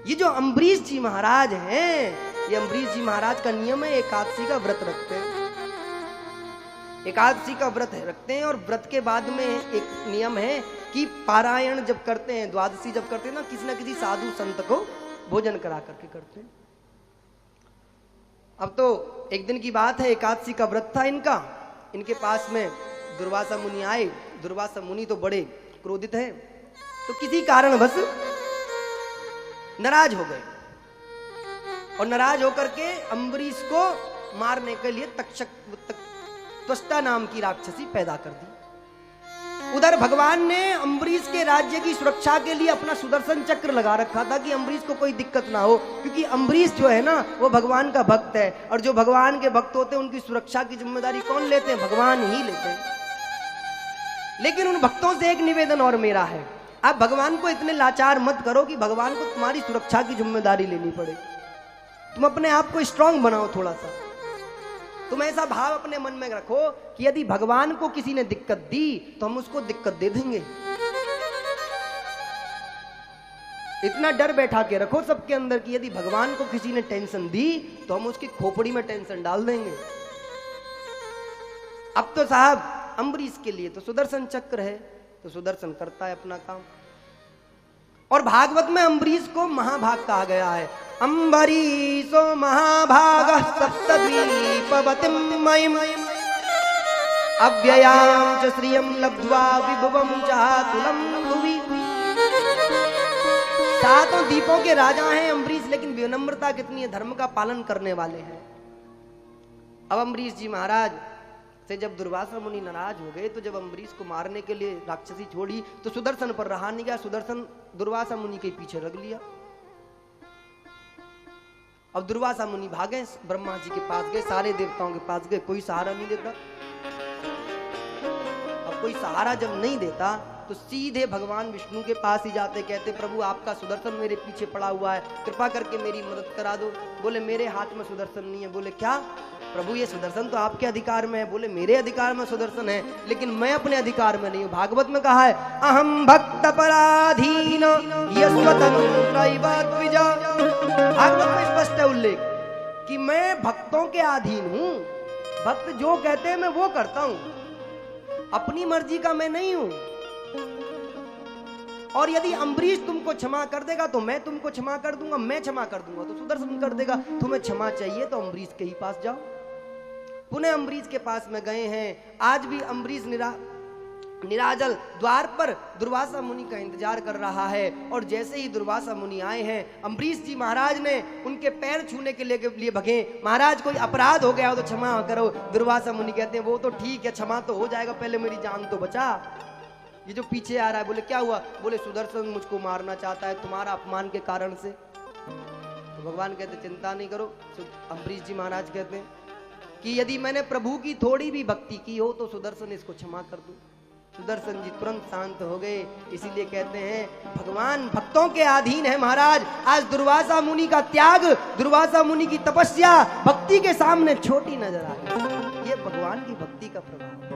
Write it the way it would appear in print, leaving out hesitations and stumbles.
ये जो अम्बरीश जी महाराज हैं, ये अम्बरीश जी महाराज का नियम है, एकादशी का व्रत रखते हैं। एकादशी का व्रत रखते हैं और व्रत के बाद में एक नियम है कि पारायण जब करते हैं, द्वादशी जब करते हैं ना किसी साधु संत को भोजन करा करके करते हैं। अब तो एक दिन की बात है, एकादशी का व्रत था इनका, इनके पास में दुर्वासा मुनि आए। दुर्वासा मुनि तो बड़े क्रोधित है, तो किसी कारण बस नाराज हो गए और नाराज होकर के अम्बरीश को मारने के लिए त्वष्टा नाम की राक्षसी पैदा कर दी। उधर भगवान ने अम्बरीश के राज्य की सुरक्षा के लिए अपना सुदर्शन चक्र लगा रखा था कि अम्बरीश को कोई दिक्कत ना हो, क्योंकि अम्बरीश जो है ना वो भगवान का भक्त है, और जो भगवान के भक्त होते हैं उनकी सुरक्षा की जिम्मेदारी कौन लेते हैं? भगवान ही लेते हैं। लेकिन उन भक्तों से एक निवेदन और मेरा है, आप भगवान को इतने लाचार मत करो कि भगवान को तुम्हारी सुरक्षा की जिम्मेदारी लेनी पड़े। तुम अपने आप को स्ट्रांग बनाओ थोड़ा सा। तुम ऐसा भाव अपने मन में रखो कि यदि भगवान को किसी ने दिक्कत दी तो हम उसको दिक्कत दे देंगे। इतना डर बैठा के रखो सबके अंदर कि यदि भगवान को किसी ने टेंशन दी तो हम उसकी खोपड़ी में टेंशन डाल देंगे। अब तो साहब अम्बरीश के लिए तो सुदर्शन चक्र है, तो सुदर्शन करता है अपना काम। और भागवत में अम्बरीश को महाभाग कहा गया है। अम्बरीशो महाभागः सप्तद्वीपवतिं मयिम् अव्ययां च श्रियं लब्ध्वा विभवं चातुलं भुवि। सातों द्वीपों के राजा हैं अम्बरीश, लेकिन विनम्रता कितनी है, धर्म का पालन करने वाले हैं। अब अम्बरीश जी महाराज से जब दुर्वासा मुनि नाराज हो गए, तो जब अम्बरीश को मारने के लिए राक्षसी छोड़ी तो सुदर्शन पर रहा नहीं गया, सुदर्शन दुर्वासा मुनि के पीछे रख लिया। अब दुर्वासा मुनि भागे, ब्रह्मा जी के पास गए, सारे देवताओं के पास गए, कोई सहारा नहीं देता। अब कोई सहारा जब नहीं देता तो सीधे भगवान विष्णु के पास ही जाते, कहते प्रभु आपका सुदर्शन मेरे पीछे पड़ा हुआ है, कृपा करके मेरी मदद करा दो। बोले मेरे हाथ में सुदर्शन नहीं है। बोले क्या प्रभु, ये सुदर्शन तो आपके अधिकार में है। बोले मेरे अधिकार में सुदर्शन है, लेकिन मैं अपने अधिकार में नहीं हूं। भागवत में कहा है अहम भक्त पराधीन यस्वतंत्रैव। भागवत में स्पष्ट है उल्लेख कि मैं भक्तों के अधीन हूं, भक्त जो कहते हैं मैं वो करता हूं, अपनी मर्जी का मैं नहीं हूं। और यदि अम्बरीश तुमको क्षमा कर देगा तो मैं तुमको क्षमा कर दूंगा, मैं क्षमा कर दूंगा तो सुदर्शन कर देगा। तुम्हें क्षमा चाहिए तो अम्बरीश के ही पास जाओ। पुनः अम्बरीश के पास में गए हैं। आज भी अम्बरीश निराजल द्वार पर दुर्वासा मुनि का इंतजार कर रहा है। और जैसे ही दुर्वासा मुनि आए हैं, अम्बरीश जी महाराज ने उनके पैर छूने के लिए भगे। महाराज कोई अपराध हो गया हो तो क्षमा करो। दुर्वासा मुनि कहते हैं वो तो ठीक है, क्षमा तो हो जाएगा, पहले मेरी जान तो बचा। ये जो पीछे आ रहा है, बोले क्या हुआ? बोले सुदर्शन मुझको मारना चाहता है तुम्हारा अपमान के कारण से। तो भगवान कहते चिंता नहीं करो। अम्बरीश जी महाराज कहते हैं कि यदि मैंने प्रभु की थोड़ी भी भक्ति की हो तो सुदर्शन इसको क्षमा कर दूं। सुदर्शन जी तुरंत शांत हो गए। इसीलिए कहते हैं भगवान भक्तों के अधीन है। महाराज आज दुर्वासा मुनि का त्याग, दुर्वासा मुनि की तपस्या भक्ति के सामने छोटी नजर आ गई। ये भगवान की भक्ति का प्रभाव।